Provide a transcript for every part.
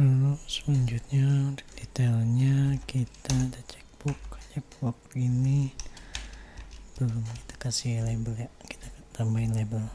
Lalu selanjutnya untuk detailnya kita ada checkbox ini belum kita kasih label ya, kita tambahin label.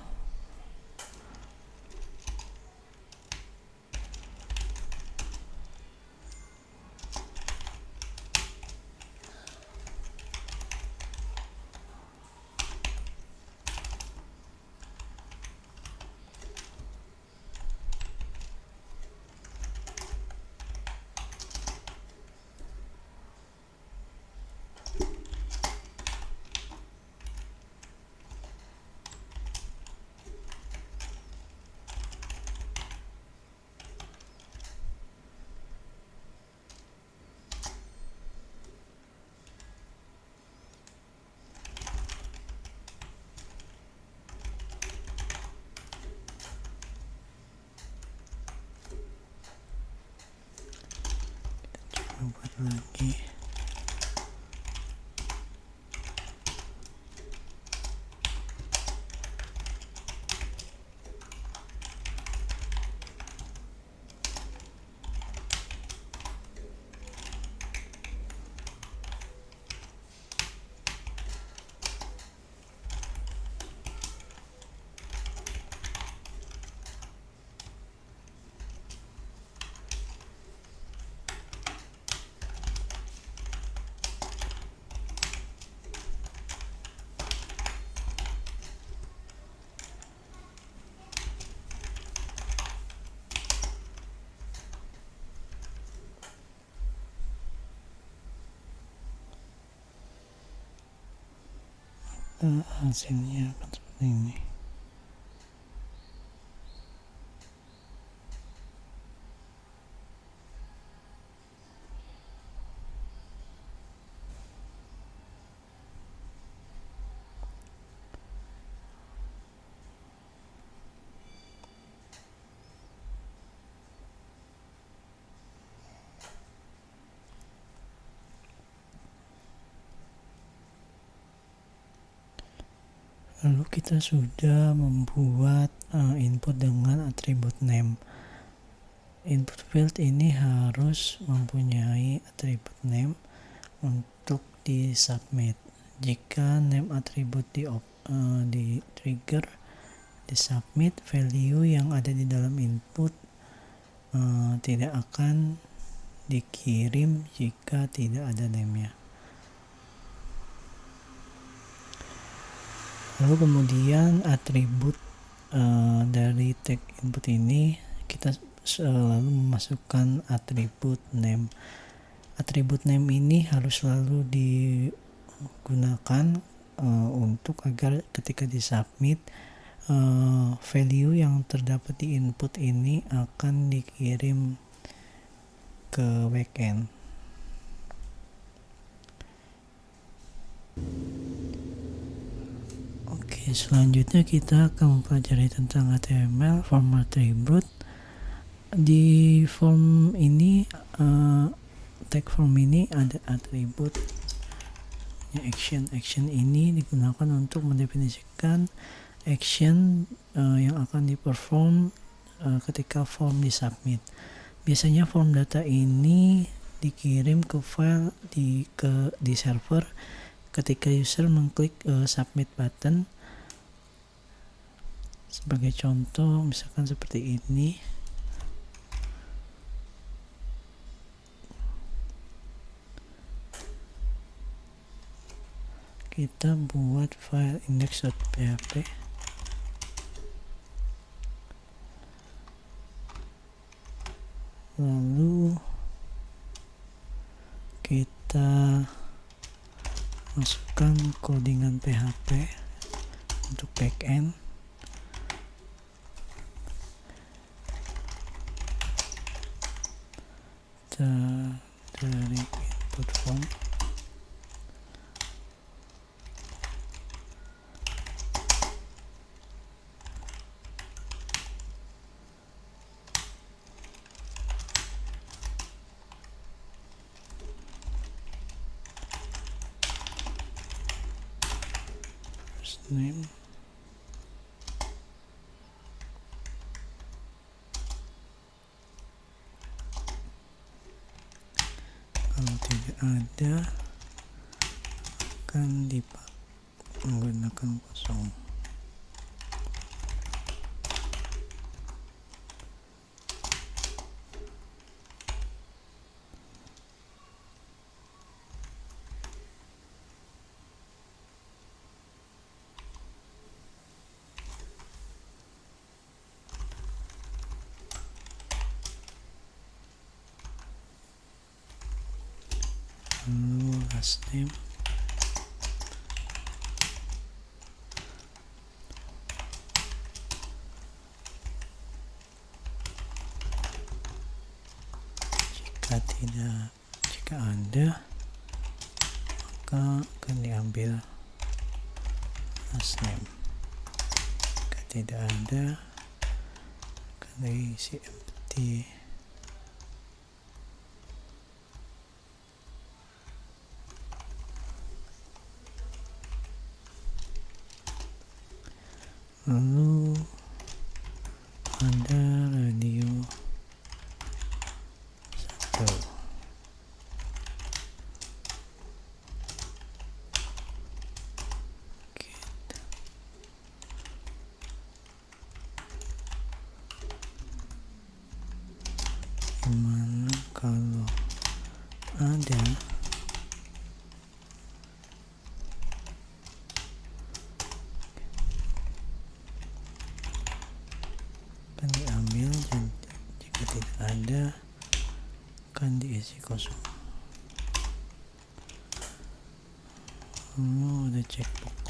Buat lagi hasilnya akan seperti ini. Lalu kita sudah membuat input dengan atribut name. Input field ini harus mempunyai atribut name untuk di submit. Jika name atribut di trigger, di submit, value yang ada di dalam input tidak akan dikirim jika tidak ada name-nya. Lalu kemudian atribut dari tag input ini kita selalu memasukkan atribut name. Atribut name ini harus selalu digunakan untuk agar ketika disubmit value yang terdapat di input ini akan dikirim ke backend. Oke, selanjutnya kita akan mempelajari tentang HTML form attribute. Di form ini tag form ini ada atribut action ini digunakan untuk mendefinisikan action yang akan diperform ketika form disubmit. Biasanya form data ini dikirim ke file di server ketika user mengklik submit button. Sebagai contoh misalkan seperti ini, kita buat file index.php, lalu kita masukkan codingan PHP untuk backend. Dari input form first name, kalau tidak ada akan menggunakan kosong. Lalu last name, jika ada maka akan diambil last name, jika tidak ada akan diisi empty. Lalu ada radio 1, gimana kalau ada akan diambil, dan jika tidak ada akan diisi kosong. Lalu ada checkbox.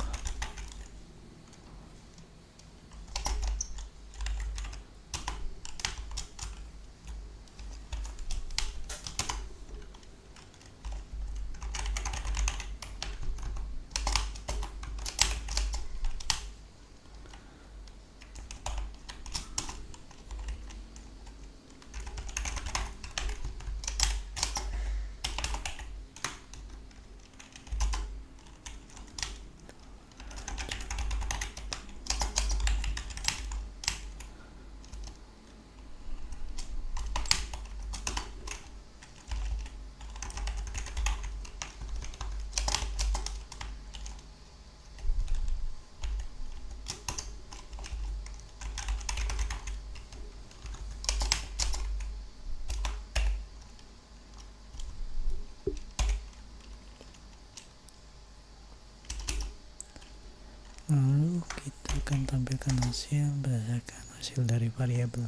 Lalu kita akan tampilkan hasil berdasarkan hasil dari variabel.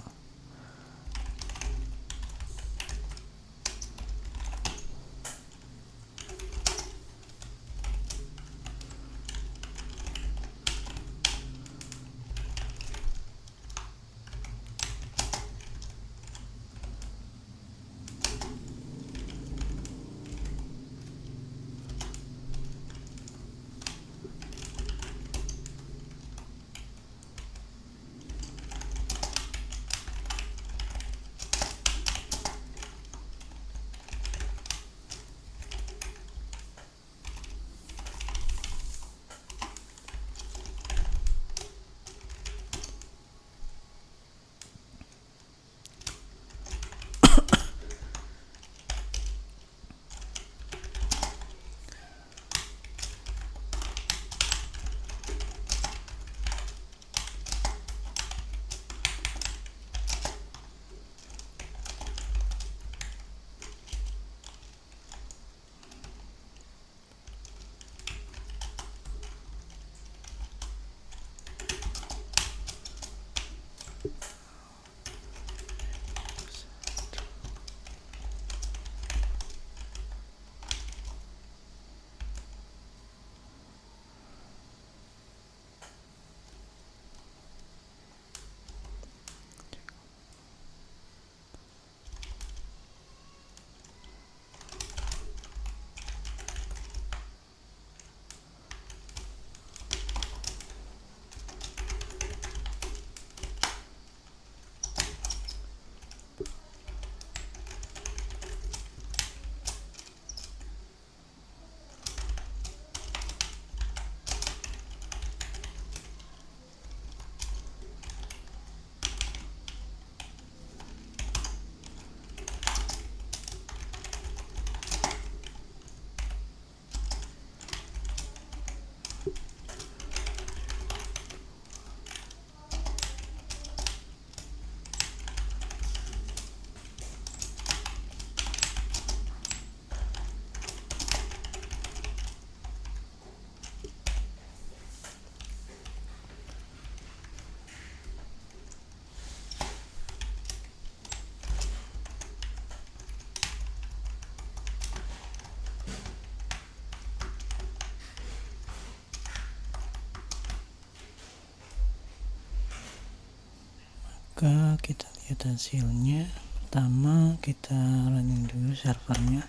Maka kita lihat hasilnya. Pertama kita running dulu servernya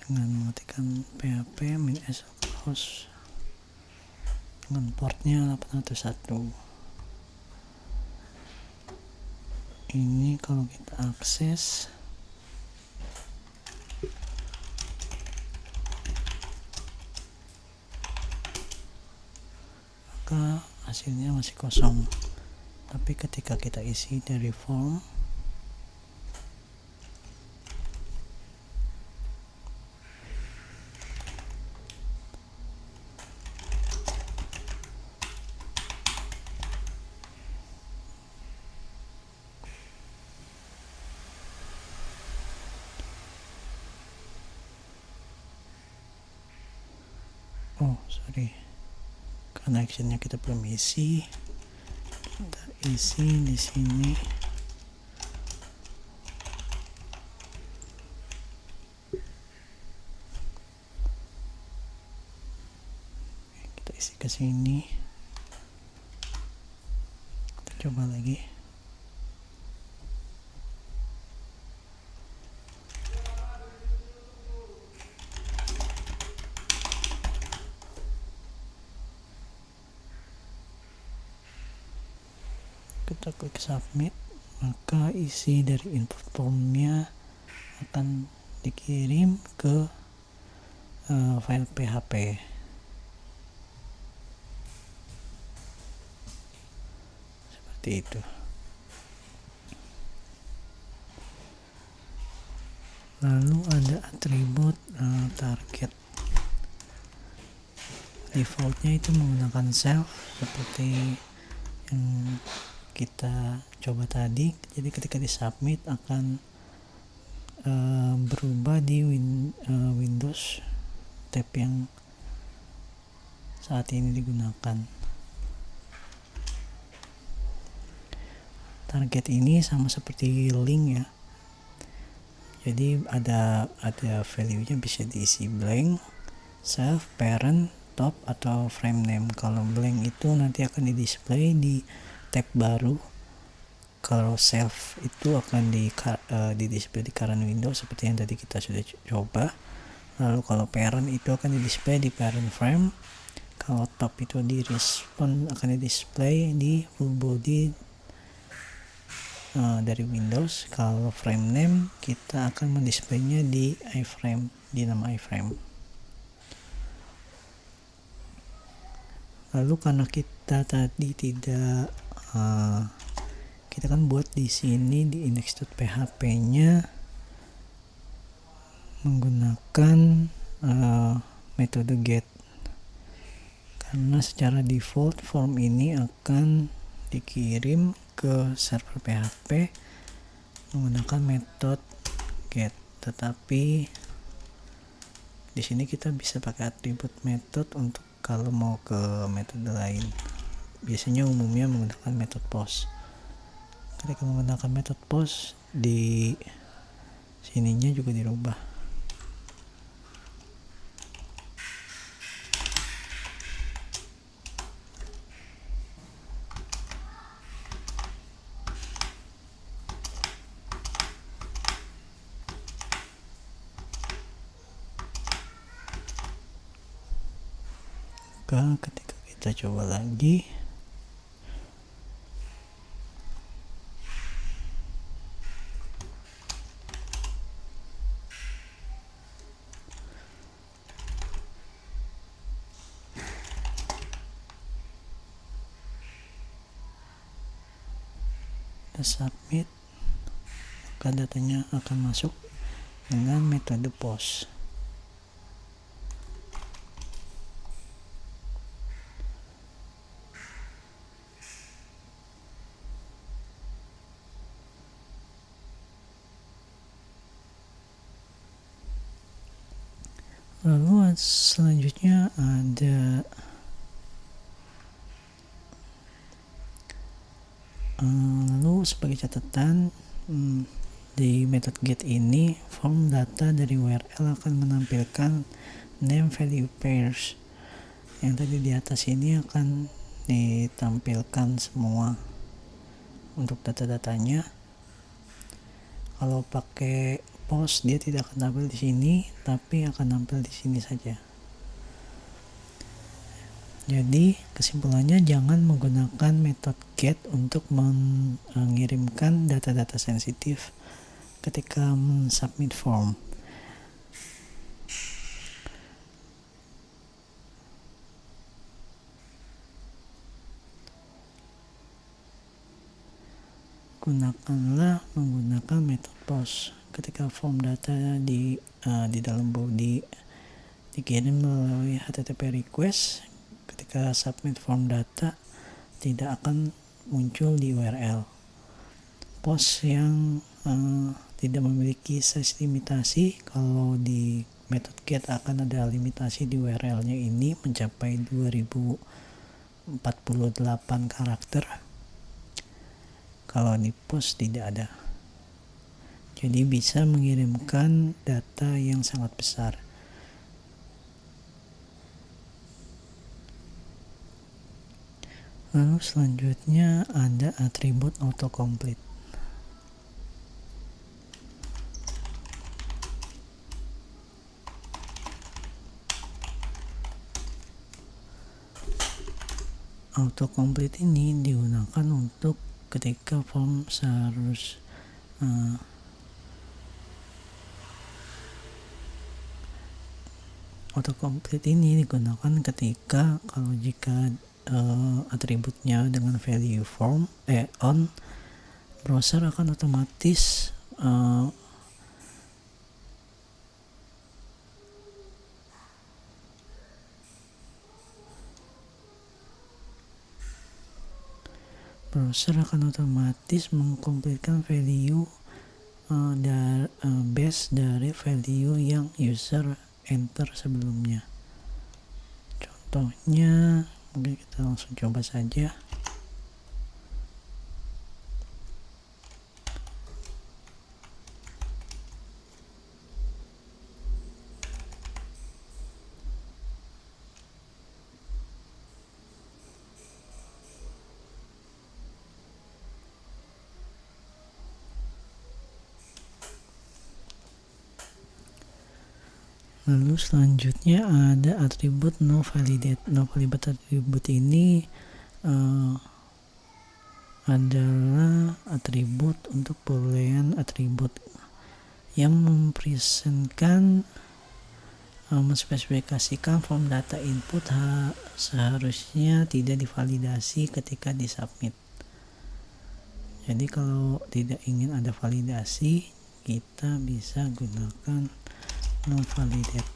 dengan mengetikkan php min s host dengan portnya 801. Ini kalau kita akses maka hasilnya masih kosong, tapi ketika kita isi dari form karena actionnya kita belum isi, kita isi di sini. Kita isi ke sini, kita coba lagi. Kita klik submit, maka isi dari input formnya akan dikirim ke file PHP. Seperti itu. Lalu ada atribut target. Defaultnya itu menggunakan self seperti yang kita coba tadi. Jadi ketika di submit akan berubah di Windows tab yang saat ini digunakan. Target ini sama seperti link ya. Jadi ada value-nya bisa diisi blank, self, parent, top atau frame name. Kalau blank itu nanti akan di display di tab baru. Kalau self itu akan di display di current window seperti yang tadi kita sudah coba. Lalu kalau parent itu akan di display di parent frame. Kalau top itu di respond akan di display di full body dari Windows. Kalau frame name kita akan mendisplaynya di iframe, di nama iframe. Lalu karena kita tadi tidak kita kan buat di sini di index.php-nya menggunakan metode get, karena secara default form ini akan dikirim ke server PHP menggunakan metode get. Tetapi di sini kita bisa pakai atribut metode untuk kalau mau ke metode lain. Biasanya umumnya menggunakan metode post. Ketika menggunakan metode post, di sininya juga dirubah. Ketika kita coba lagi, kita submit, maka datanya akan masuk dengan metode post. Lalu selanjutnya ada lalu sebagai catatan, di method get ini form data dari URL akan menampilkan name value pairs. Yang tadi di atas ini akan ditampilkan semua untuk data-datanya. Kalau pakai post dia tidak akan tampil di sini, tapi akan tampil di sini saja. Jadi kesimpulannya, jangan menggunakan metode get untuk mengirimkan data-data sensitif ketika submit form. Gunakanlah menggunakan metode post ketika form data di dalam body dikirim melalui HTTP request. Ketika submit form data tidak akan muncul di URL. Post yang tidak memiliki size limitasi, kalau di metode get akan ada limitasi di URL-nya ini mencapai 2048 karakter. Kalau di post tidak ada. Jadi bisa mengirimkan data yang sangat besar. Lalu selanjutnya ada atribut autocomplete. Autocomplete ini digunakan untuk ketika form seharus autocomplete ini digunakan ketika kalau jika atributnya dengan value form on, browser akan otomatis mengkomplitkan value base dari value yang user enter sebelumnya. Contohnya mungkin kita langsung coba saja. Lalu selanjutnya ada atribut no validate. No validate atribut ini adalah atribut untuk boolean atribut yang mempresentkan menspesifikasikan form data input seharusnya tidak divalidasi ketika disubmit. Jadi kalau tidak ingin ada validasi, kita bisa gunakan no validate.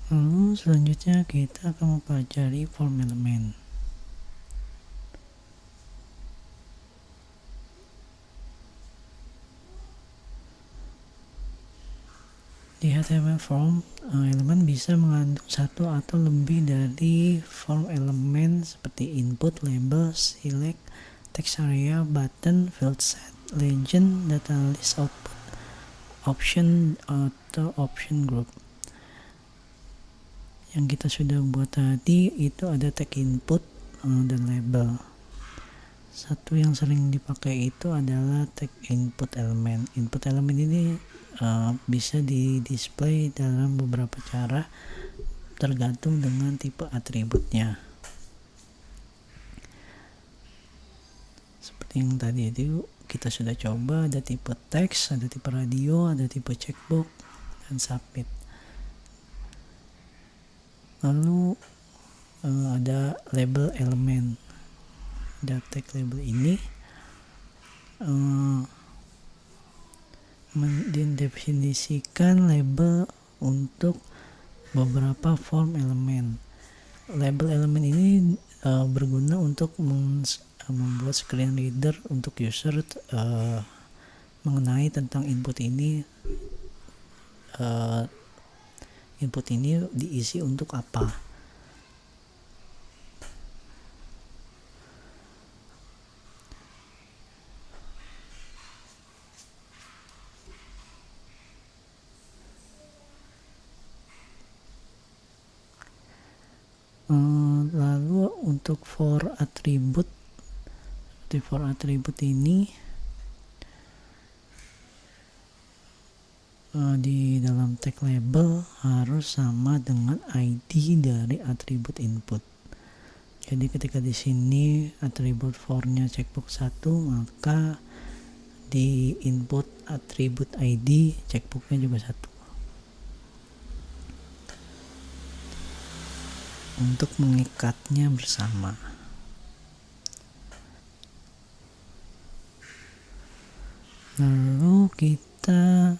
Lalu selanjutnya kita akan mempelajari form element. Di HTML form, elemen bisa mengandung satu atau lebih dari form elemen seperti input, label, select, text area, button, field set, legend, data list, output, option, atau option group. Yang kita sudah buat tadi itu ada tag input dan label. Satu yang sering dipakai itu adalah tag input element. Input element ini bisa di-display dalam beberapa cara tergantung dengan tipe atributnya. Seperti yang tadi itu kita sudah coba, ada tipe teks, ada tipe radio, ada tipe checkbox, dan submit. Lalu ada label element. Ada tag label ini mendefinisikan label untuk beberapa form elemen. Label elemen ini berguna untuk membuat screen reader untuk user mengenai tentang input ini diisi untuk apa. Lalu untuk for attribute, seperti for attribute ini di dalam tag label harus sama dengan ID dari atribut input. Jadi ketika di sini atribut for-nya checkbox 1, maka di input atribut ID checkbox-nya juga 1. Untuk mengikatnya bersama. Lalu kita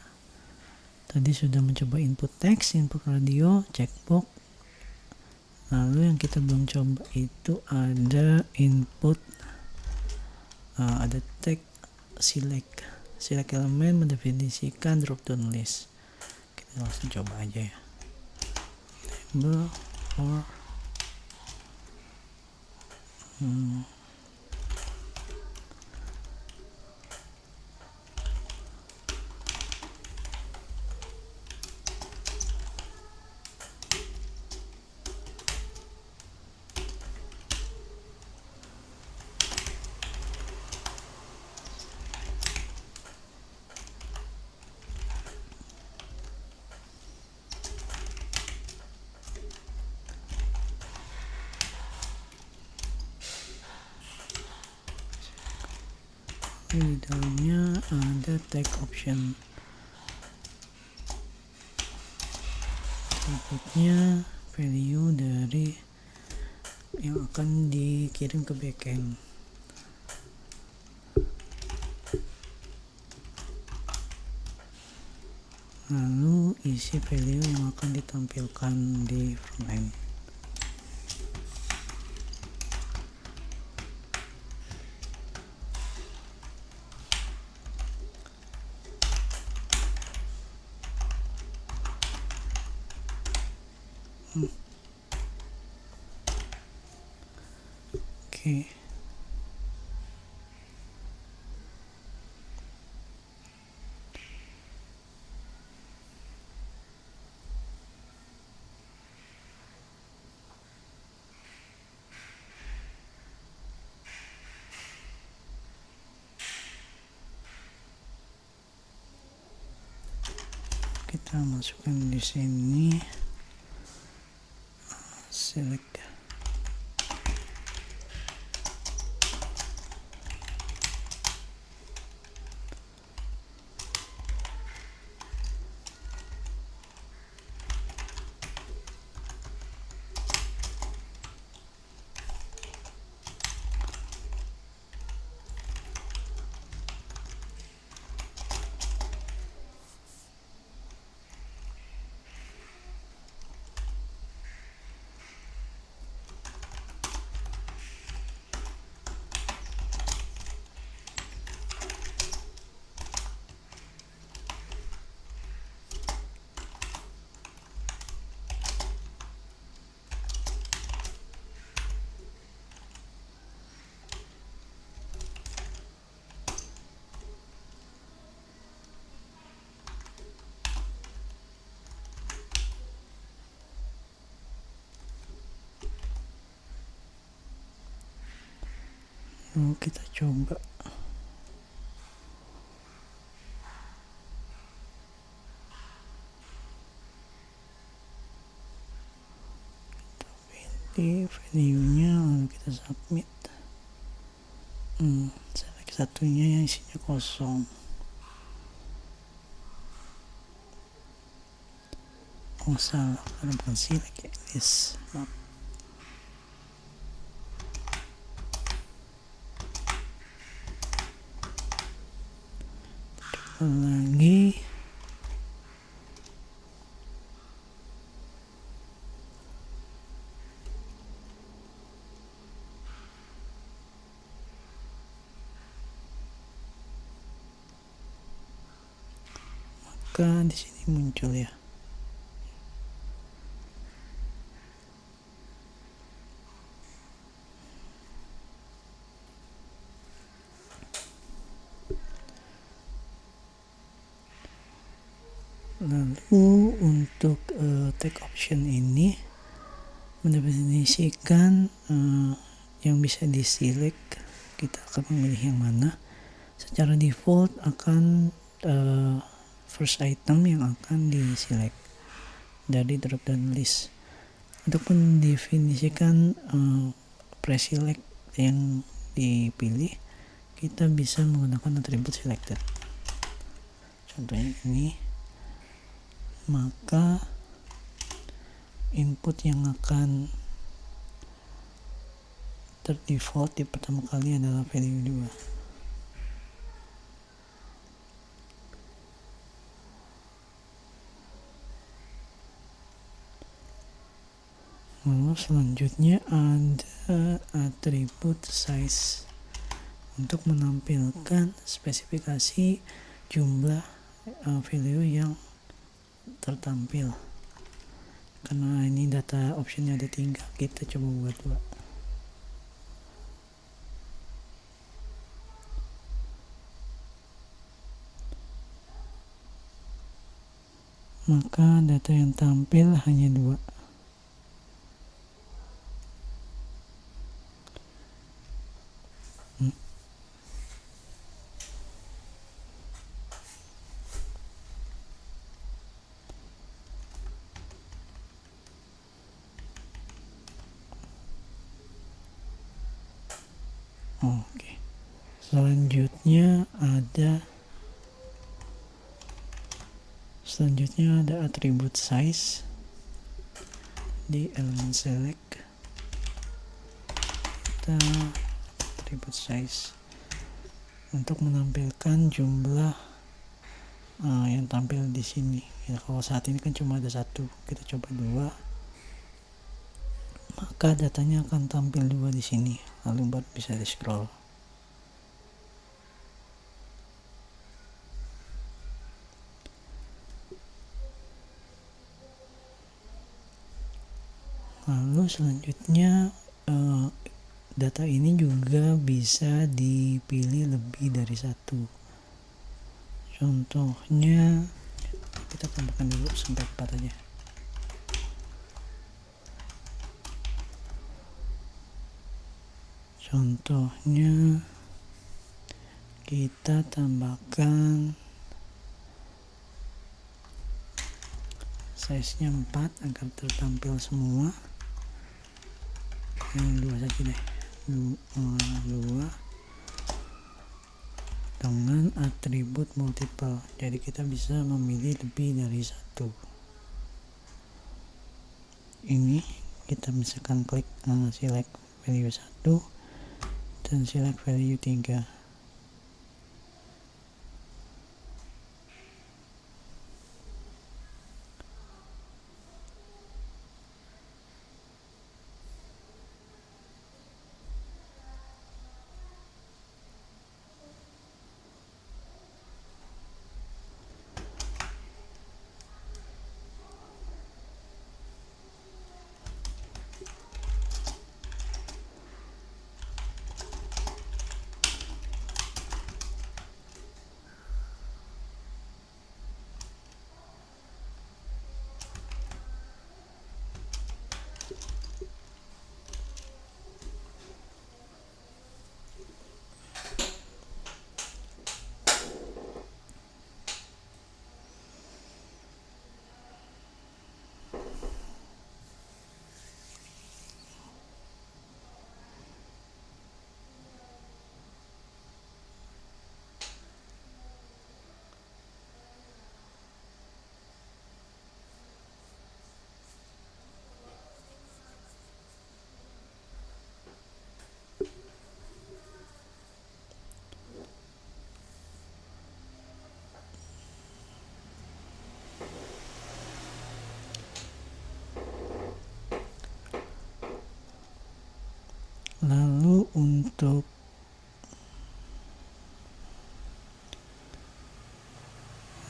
tadi sudah mencoba input text, input radio, checkbox. Lalu yang kita belum coba itu ada input, ada tag select elemen mendefinisikan drop down list. Kita langsung coba aja ya. Label for di dalamnya ada tag option. Inputnya value dari yang akan dikirim ke backend. Lalu isi value yang akan ditampilkan di frontend. Oke. Kita masukkan di sini select. Lalu kita coba. Pilih value-nya, lalu kita submit. Select satunya yang isinya kosong. Oh salah, karena bukan select ya, list. Lagi maka di sini muncul ya. Lalu untuk tag option ini mendefinisikan yang bisa di-select, kita akan memilih yang mana. Secara default akan first item yang akan di-select dari drop down list. Untuk mendefinisikan pre-select yang dipilih, kita bisa menggunakan atribut selected. Contohnya ini, maka input yang akan terdefault di pertama kali adalah value 2. Lalu selanjutnya ada atribut size untuk menampilkan spesifikasi jumlah value yang tertampil. Karena ini data optionnya ada 3, kita coba buat 2. Maka data yang tampil hanya 2. Oke. Selanjutnya ada atribut size di elemen select. Kita atribut size untuk menampilkan jumlah yang tampil di sini. Ya, kalau saat ini kan cuma ada 1, kita coba 2. Maka datanya akan tampil 2 di sini, lalu baru bisa di scroll. Lalu selanjutnya data ini juga bisa dipilih lebih dari 1. Contohnya kita tambahkan dulu sampai 4 aja. Contohnya kita tambahkan size-nya 4 agar tertampil semua. Yang 2 saja deh. 2 dengan atribut multiple, jadi kita bisa memilih lebih dari 1. Ini kita misalkan klik select value 1 dan select value 3.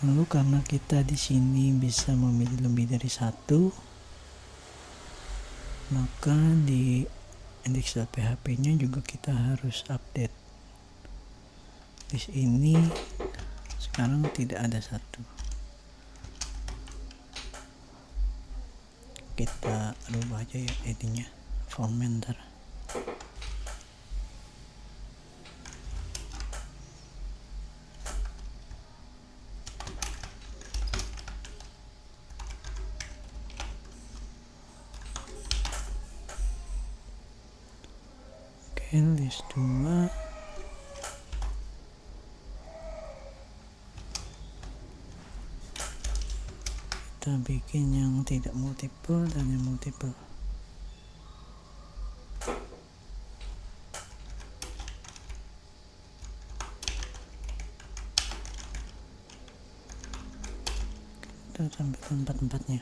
Lalu karena kita di sini bisa memilih lebih dari 1, maka di index.php-nya juga kita harus update. Di sini sekarang tidak ada 1. kita rubah aja ya ininya, formnya ntar. Oke, list 2 kita bikin yang tidak multiple dan yang multiple. Kita sampai tempat-tempatnya.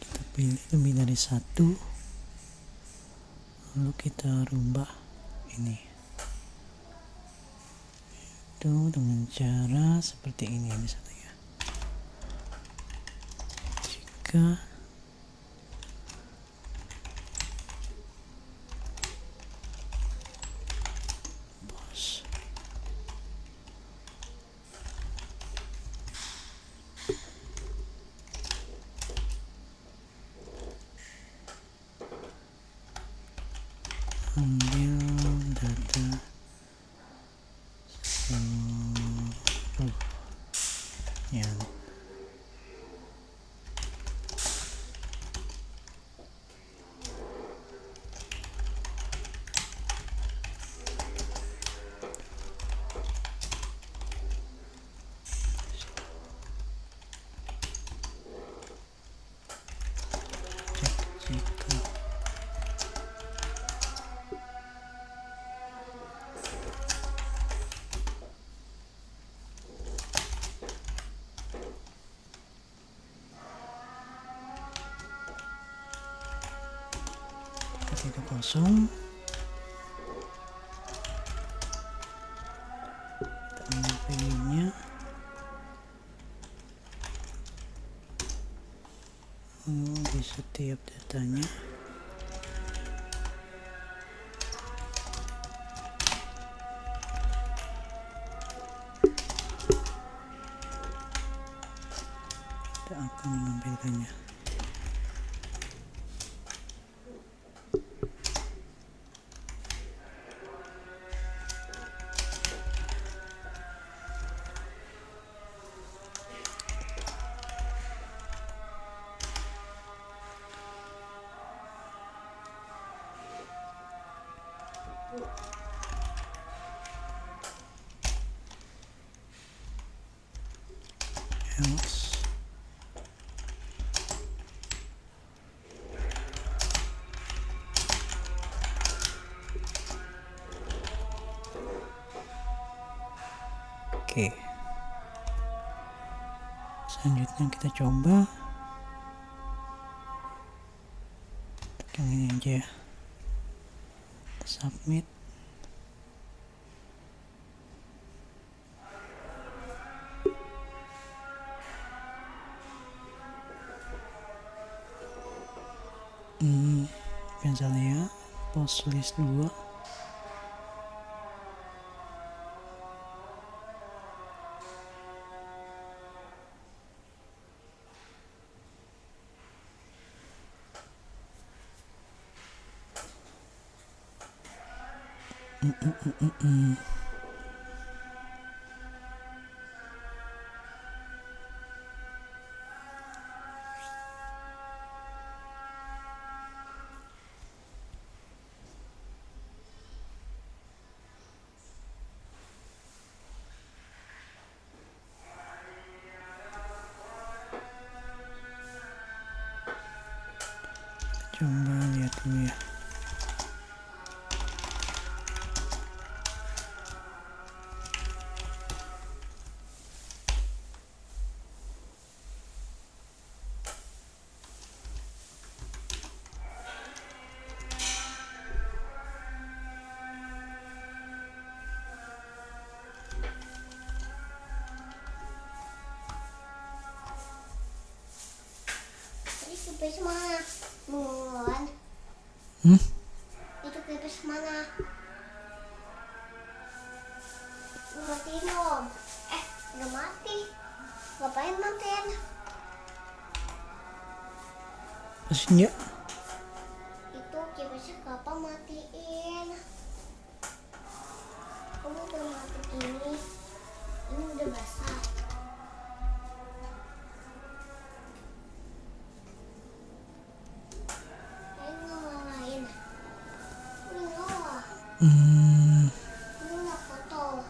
Kita pilih lebih dari 1, lalu kita rubah ini itu dengan cara seperti ini misalnya ya. Jika pos ambil data seluruhnya. Jika tidak kosong, kita ambil value-nya, di setiap datanya kita akan menampilkannya. Else oke, selanjutnya kita coba yang ini aja ya, submit. Misalnya post list 2 coba lihat dulu ya. Kipis mana? Mulan. Itu kipis mana? Mati belum? Udah mati. Ngapain matiin? Mesinnya Itu kipasnya kapan matiin? Kamu udah matiin ini. Ini udah basah. Kayak ngalahin. Ini ngalah. Ini nggak kotor.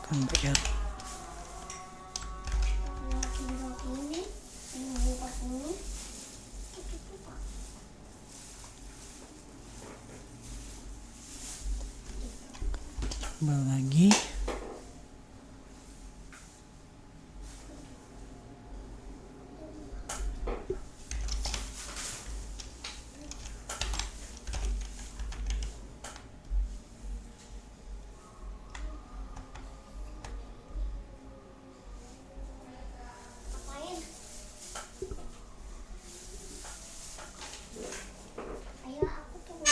kan ya. Tinggal ini. Ini buka ini. Kita buka. Coba lagi. Ngapain? Ayo aku tunggu.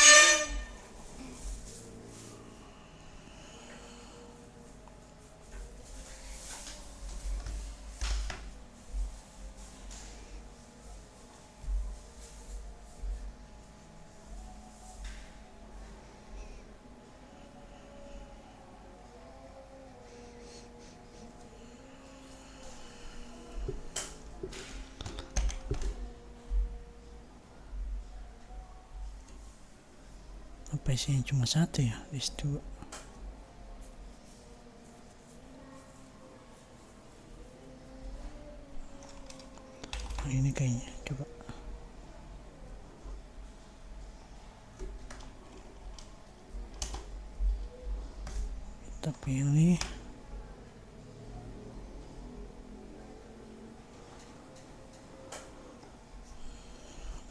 Apa isinya cuma satu ya? List 2. Oh, ini kayaknya coba. Kita pilih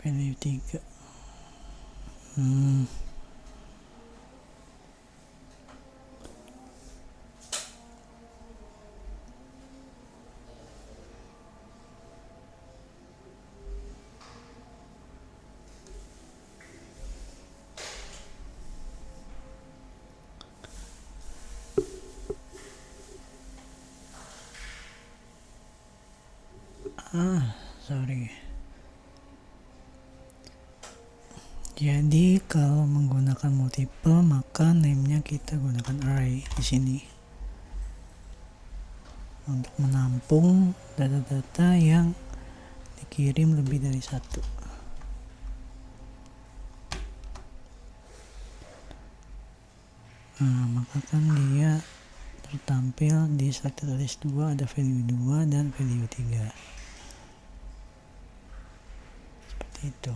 value 3. Sorry. Jadi kalau menggunakan multiple maka name-nya kita gunakan array di sini untuk menampung data-data yang dikirim lebih dari satu. Maka kan dia tertampil di selected list 2 ada value 2 dan value 3. Seperti itu.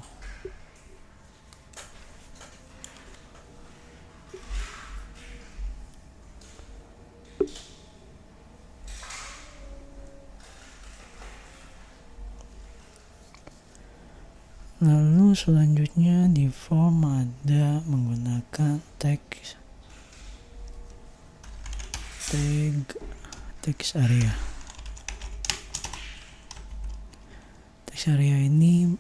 Lalu selanjutnya di form ada menggunakan tag text area. Text area ini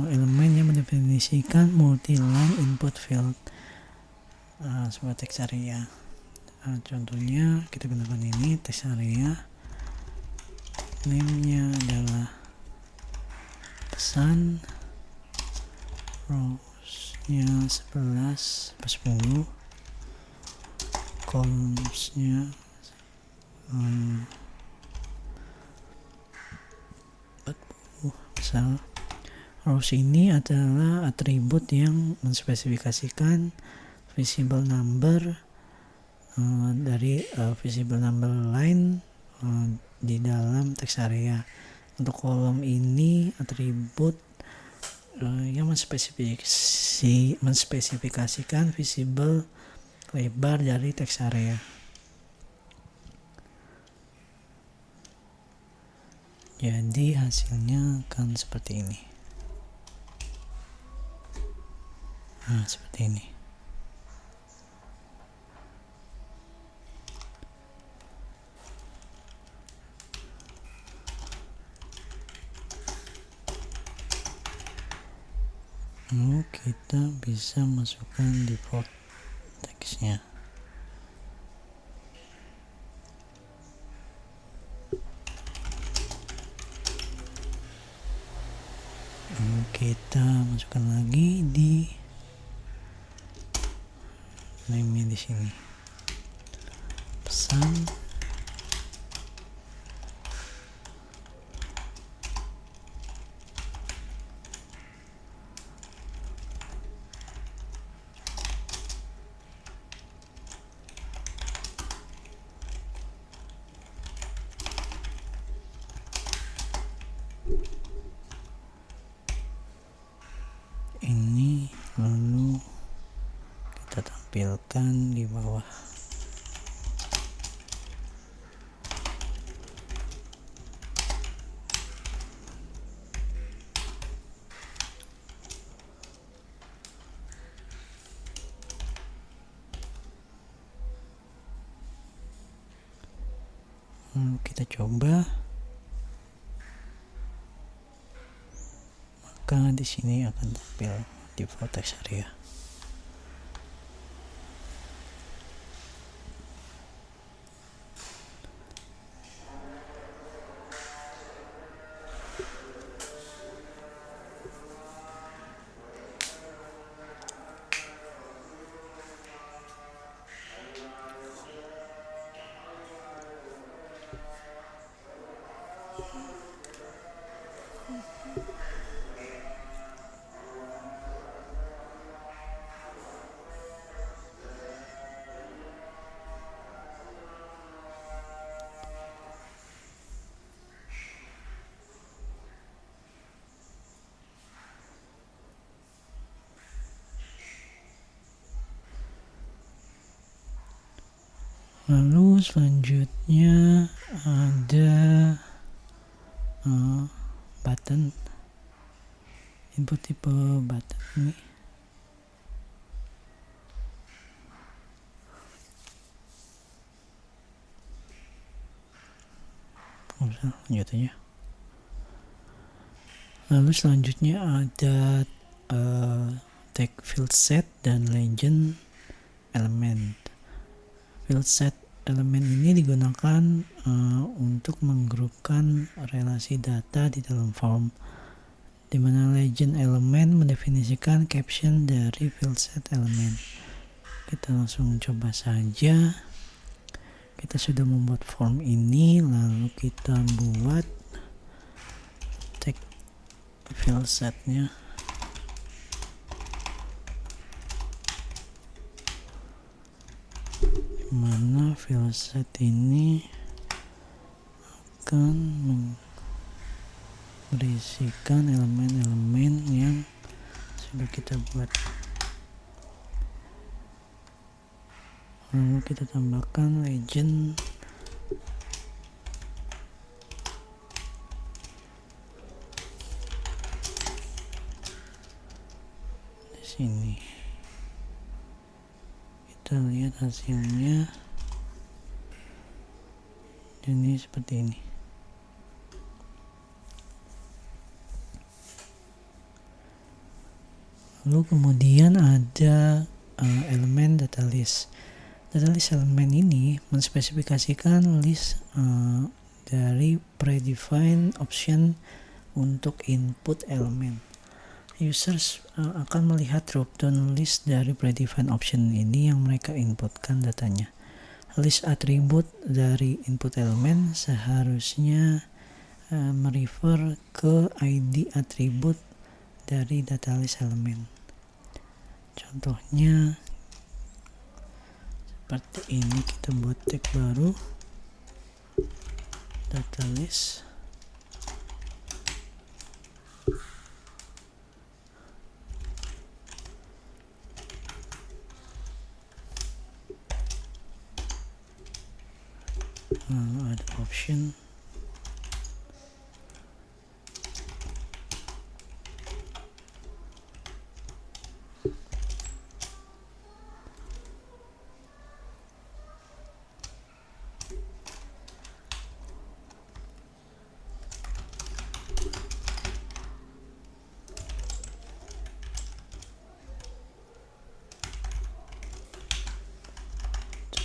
elemen yang mendefinisikan multi-line input field sebuah text area. Contohnya kita gunakan ini text area, name-nya adalah pesan, rows-nya 11 per 10, columns-nya 40 misal. Rows ini adalah atribut yang menspesifikasikan visible number dari visible number line di dalam text area. Untuk kolom ini atribut yang menspesifikasikan visible lebar dari text area. Jadi hasilnya akan seperti ini. Seperti ini. Lalu kita bisa masukkan default teksnya. kita masukkan lagi di name di sini, pesan. Ini lalu kita tampilkan di bawah. Kita coba, maka di sini akan tampil default text area. Lalu selanjutnya ada button, input tipe button ini. Lanjut aja. Lalu selanjutnya ada tag field set dan legend element. Field set elemen ini digunakan untuk menggrupkan relasi data di dalam form, di mana legend element mendefinisikan caption dari field set elemen. Kita langsung coba saja. Kita sudah membuat form ini, lalu kita buat tag field setnya. Mana field set ini akan berisikan elemen-elemen yang sudah kita buat. Lalu kita tambahkan legend di sini. Kita lihat hasilnya, jadi seperti ini. Lalu kemudian ada elemen data list. Data list elemen ini menspesifikasikan list dari predefined option untuk input elemen. Users akan melihat drop-down list dari predefined option ini yang mereka inputkan datanya. List atribut dari input elemen seharusnya merefer ke ID atribut dari data list elemen. Contohnya seperti ini, kita buat tag baru, data list. Lalu ada option.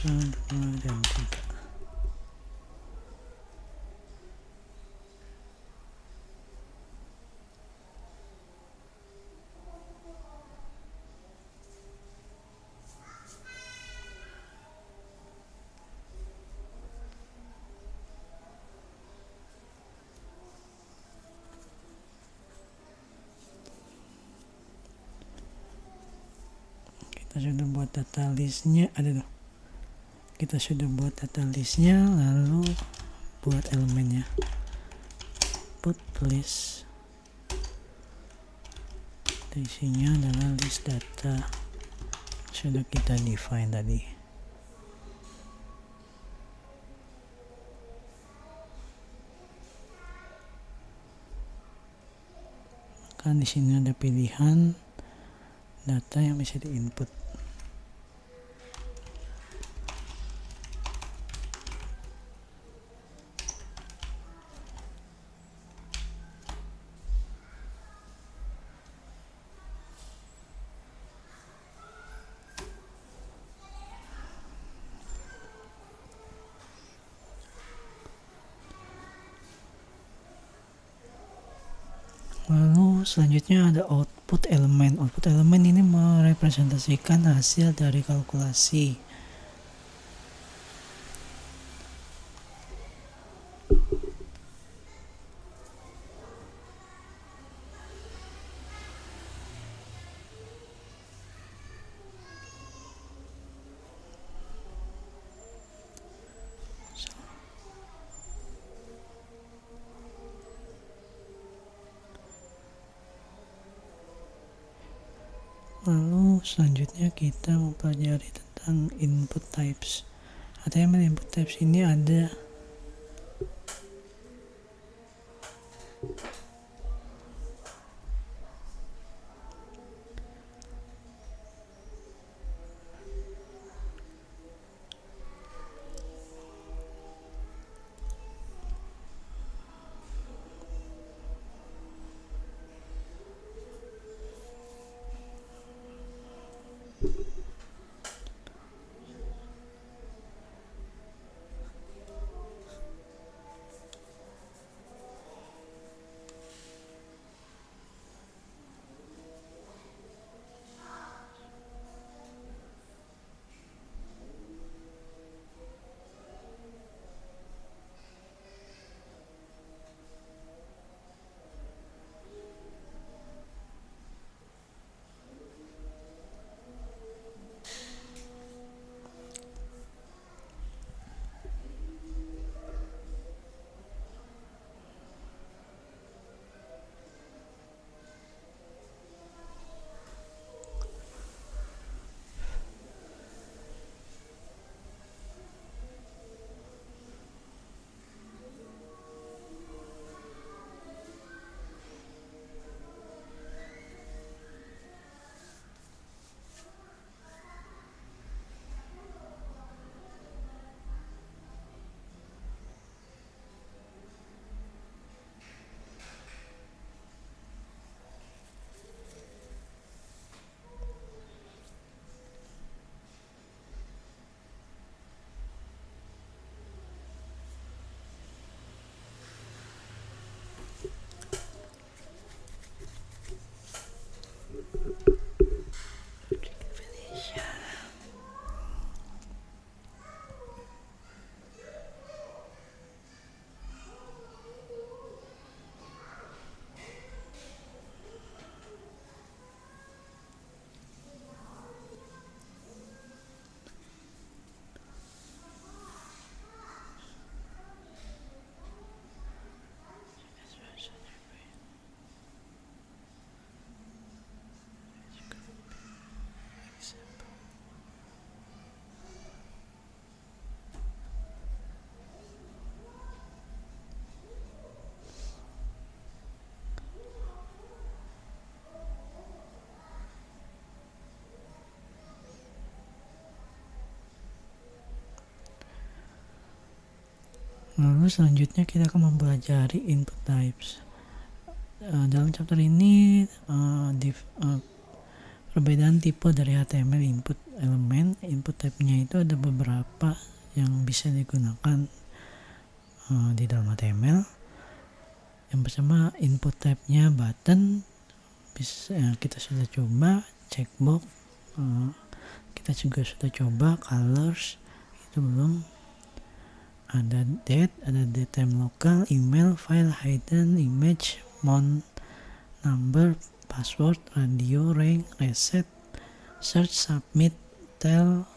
Dua dan tiga. kita sudah buat data listnya, kita sudah buat data listnya, lalu buat elemennya, put list, isinya adalah list data sudah kita define tadi. Kan di sini ada pilihan data yang bisa diinput. Lalu selanjutnya ada output elemen. Output elemen ini merepresentasikan hasil dari kalkulasi. Lalu selanjutnya kita mempelajari tentang input types. HTML input types ini ada Lalu selanjutnya kita akan mempelajari input types. Dalam chapter ini perbedaan tipe dari HTML input elemen. Input type-nya itu ada beberapa yang bisa digunakan di dalam HTML. Yang pertama input type-nya button, kita sudah coba. Checkbox kita juga sudah coba. Colors itu belum. Ada date, ada datetime lokal, email, file, hidden, image, month, number, password, radio, rank, reset, search, submit, tell,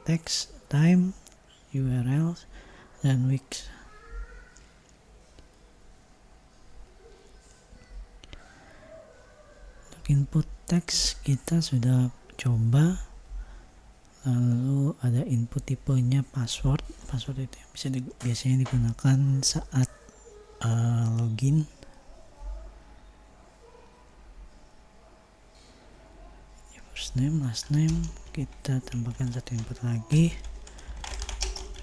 text, time, URL, dan weeks. Untuk input teks kita sudah coba. Lalu ada input tipenya password. Password itu yang biasanya digunakan saat login. First name, last name, kita tambahkan satu input lagi,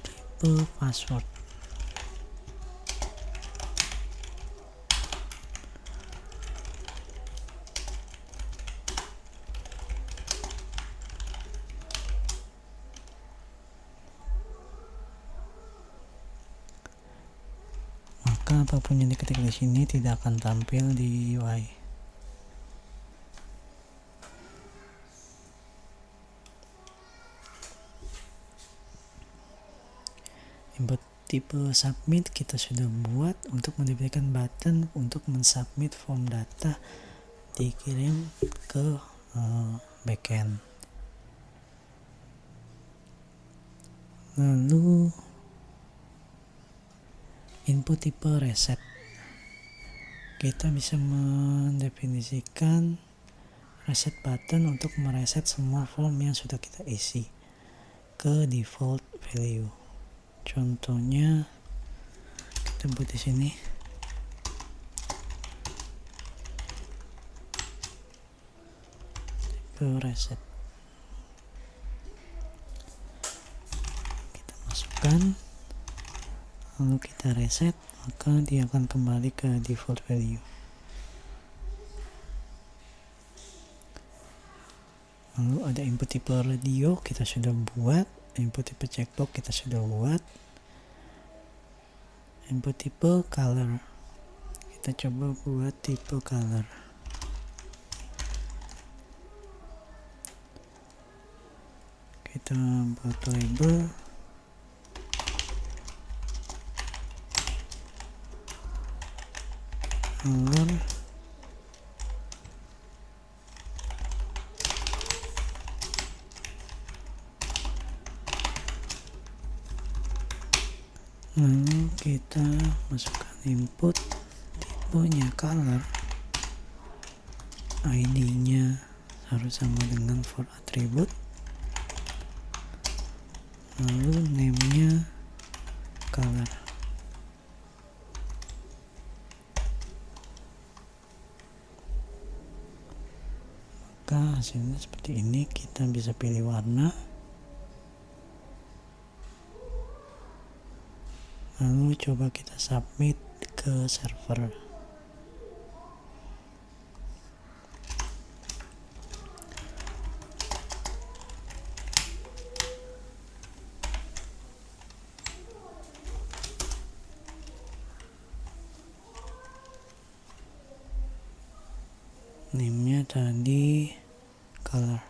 tipe password. Maka apapun yang diketik di sini tidak akan tampil di UI. Input tipe submit kita sudah buat untuk mendapatkan button untuk mensubmit form data dikirim ke backend. Lalu input tipe reset, kita bisa mendefinisikan reset button untuk mereset semua form yang sudah kita isi ke default value. Contohnya kita buat di sini. Tipe reset. Kita masukkan, lalu kita reset, maka dia akan kembali ke default value. Lalu ada input tipe radio kita sudah buat, input tipe checkbox kita sudah buat, input tipe color kita coba buat tipe color. Kita buat label, color, lalu kita masukkan input tipenya color, ID-nya harus sama dengan for attribute, lalu name-nya color. Maka hasilnya seperti ini, kita bisa pilih warna, lalu coba kita submit ke server. Name-nya tadi color.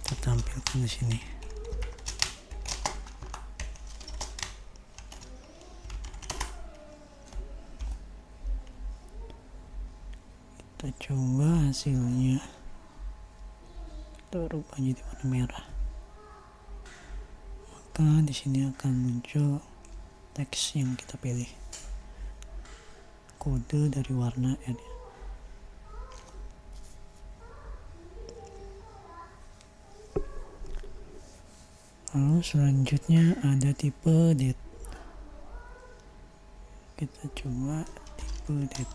Kita tampilkan di sini. Kita coba hasilnya, kita rubah jadi warna merah. Maka di sini akan muncul teks yang kita pilih, kode dari warna R. Lalu selanjutnya ada tipe date. Kita coba tipe date.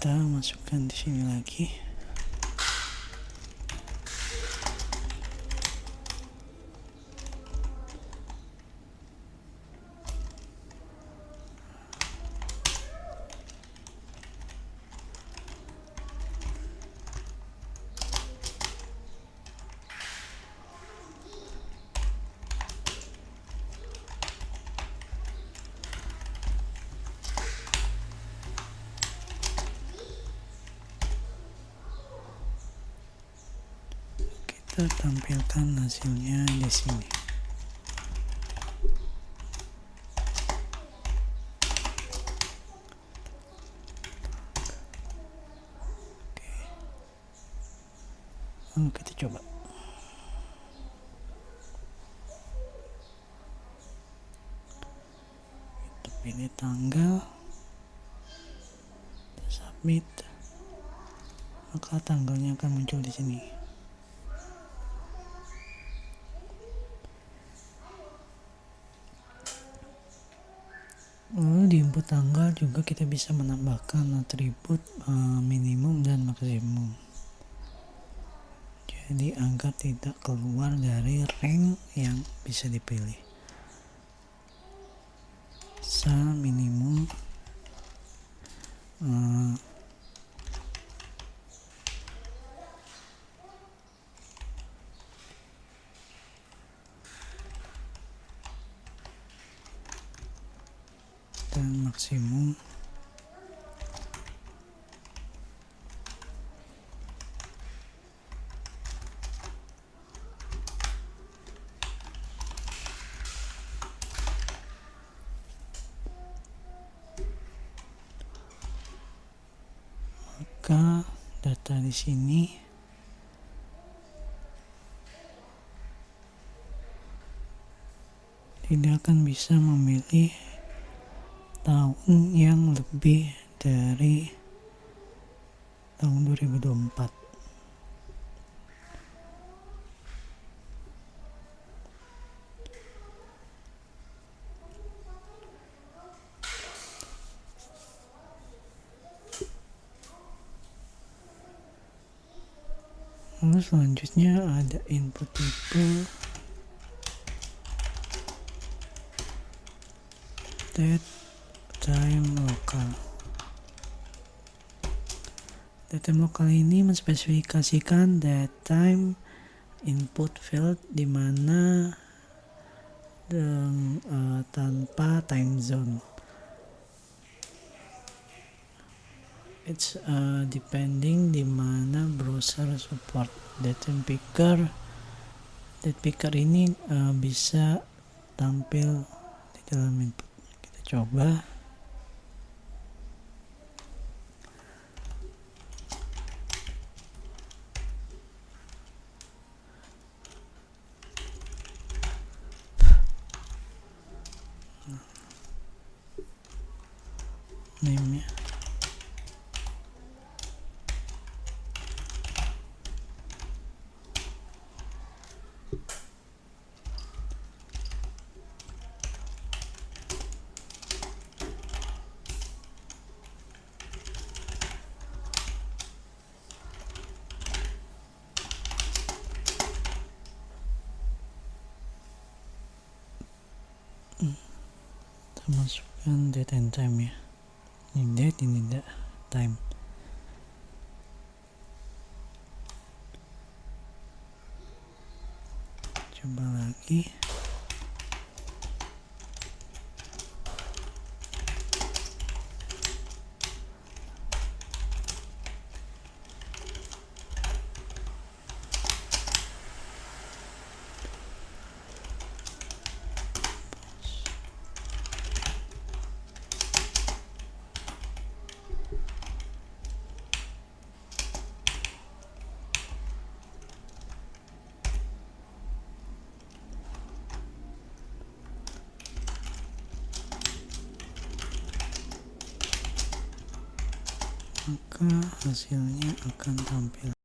kita masukkan di sini lagi. Kita tampilkan hasilnya di sini. Oke. Lalu kita coba. Kita pilih tanggal, submit, maka tanggalnya akan muncul di sini. Lalu di input tanggal juga kita bisa menambahkan atribut minimum dan maksimum. Jadi agar tidak keluar dari rank yang bisa dipilih. Sal minimum dan maksimum. Maka data di sini tidak akan bisa memilih tahun yang lebih dari tahun 2024. Lalu selanjutnya ada input tipe, date, time lokal. Date time lokal ini menspesifikasikan date time input field di mana tanpa time zone. It's depending di mana browser support. Date picker ini bisa tampil di dalam input. Kita coba. Name-nya. Kita masukkan date and time ya. Ini date, ini time. Coba lagi. Maka hasilnya akan tampil.